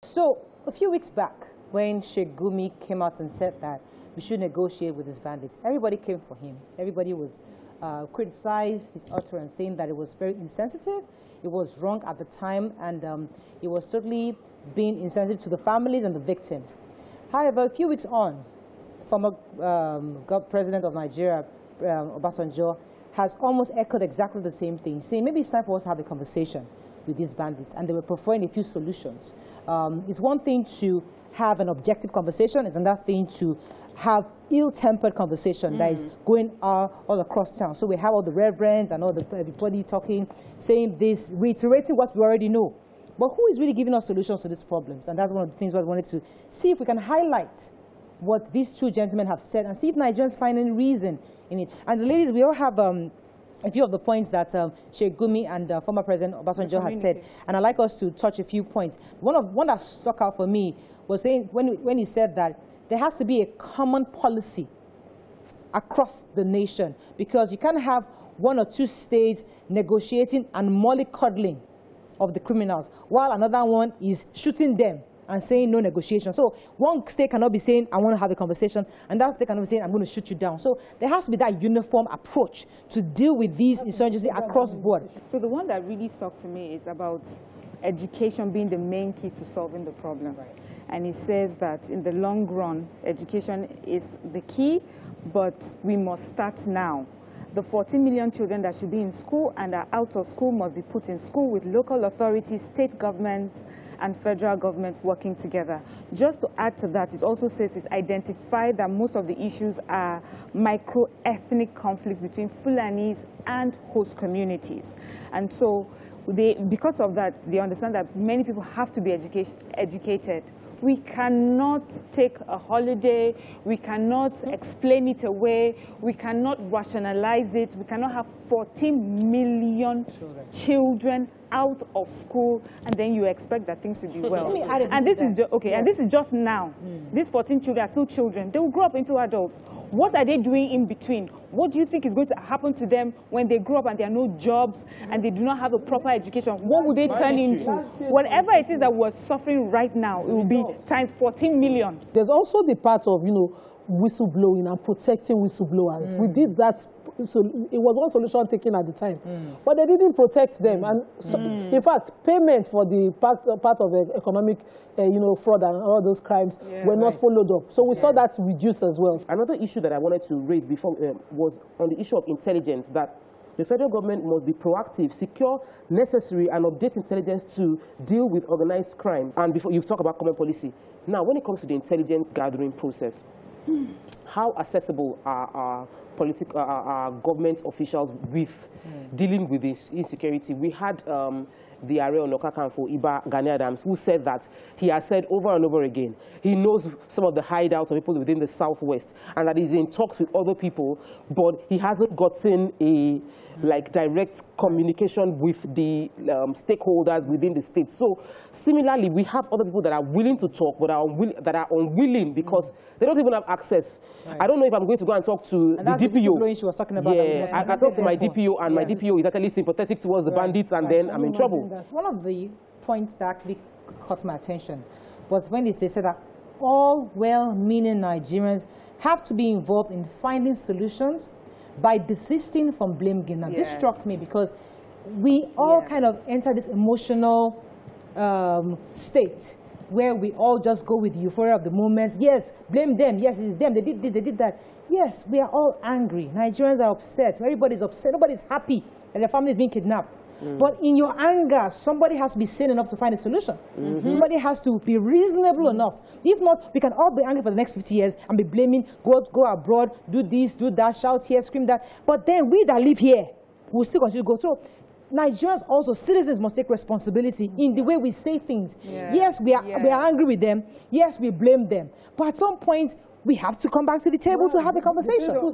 So a few weeks back, when Sheikh Gumi came out and said that we should negotiate with these bandits, everybody came for him. Everybody was criticized his utterance, saying that it was very insensitive, it was wrong at the time, and it was totally being insensitive to the families and the victims. However, a few weeks on, former president of Nigeria, Obasanjo, has almost echoed exactly the same thing, saying maybe it's time for us to have a conversation with these bandits, and they were preferring a few solutions. It's one thing to have an objective conversation, it's another thing to have ill-tempered conversation that is going all across town. So we have all the reverends and all the everybody talking, saying this, reiterating what we already know. But who is really giving us solutions to these problems? And that's one of the things we wanted to see if we can highlight what these two gentlemen have said and see if Nigerians find any reason in it. And the ladies, we all have a few of the points that Sheikh Gumi and former President Obasanjo had said, and I'd like us to touch a few points. One that stuck out for me was saying when he said that there has to be a common policy across the nation, because you can't have one or two states negotiating and mollycoddling of the criminals, while another one is shooting them and saying no negotiation. So one state cannot be saying, I want to have a conversation, and that state cannot be saying, I'm going to shoot you down. So there has to be that uniform approach to deal with these insurgency across the board. So the one that really stuck to me is about education being the main key to solving the problem. Right. And he says that in the long run, education is the key, but we must start now. The 14 million children that should be in school and are out of school must be put in school with local authorities, state governments, and federal government working together. Just to add to that, it also says it's identified that most of the issues are micro-ethnic conflicts between Fulanis and host communities. And so because of that, they understand that many people have to be educated. We cannot take a holiday, we cannot explain it away, we cannot rationalize it, we cannot have 14 million children out of school and then you expect that things will be well. And this is and this is just now. These 14 children are still children. They will grow up into adults. What are they doing in between? What do you think is going to happen to them when they grow up and there are no jobs and they do not have a proper education? What will they turn into? Whatever it is that we're suffering right now, it will be times 14 million. There's also the part of, whistleblowing and protecting whistleblowers. We did that. So it was one solution taken at the time, but they didn't protect them. And so, in fact, payment for the part of the economic, fraud and all those crimes were not followed up. So we saw that reduce as well. Another issue that I wanted to raise before was on the issue of intelligence, that the federal government must be proactive, secure, necessary, and update intelligence to deal with organized crime. And before you've talked about common policy. Now, when it comes to the intelligence gathering process, how accessible are our government officials with dealing with this insecurity? We had the Ààrẹ Ọ̀nà Kakanfò, Iba Gani Adams, who said that he has said over and over again, he knows some of the hideouts of people within the Southwest and that he's in talks with other people, but he hasn't gotten a direct communication with the stakeholders within the state. So similarly, we have other people that are willing to talk, but that are unwilling because they don't even have access. Right. I don't know if I'm going to go and talk to the DPO. She was talking about I talked to my DPO, and my DPO is actually sympathetic towards the bandits, and then I'm in trouble. One of the points that actually caught my attention was when they said that all well-meaning Nigerians have to be involved in finding solutions by desisting from blame game. Now, this struck me because we all kind of enter this emotional state where we all just go with the euphoria of the moment. Yes, blame them. Yes, it's them. They did this, they did that. Yes, we are all angry. Nigerians are upset. Everybody's upset. Nobody's happy that their family is being kidnapped. But in your anger, somebody has to be sane enough to find a solution. Somebody has to be reasonable enough. If not, we can all be angry for the next 50 years and be blaming, go abroad, do this, do that, shout here, scream that. But then we that live here will still continue to go. So Nigerians also, citizens must take responsibility in the way we say things. Yes, we are angry with them. Yes, we blame them. But at some point, we have to come back to the table to have a conversation.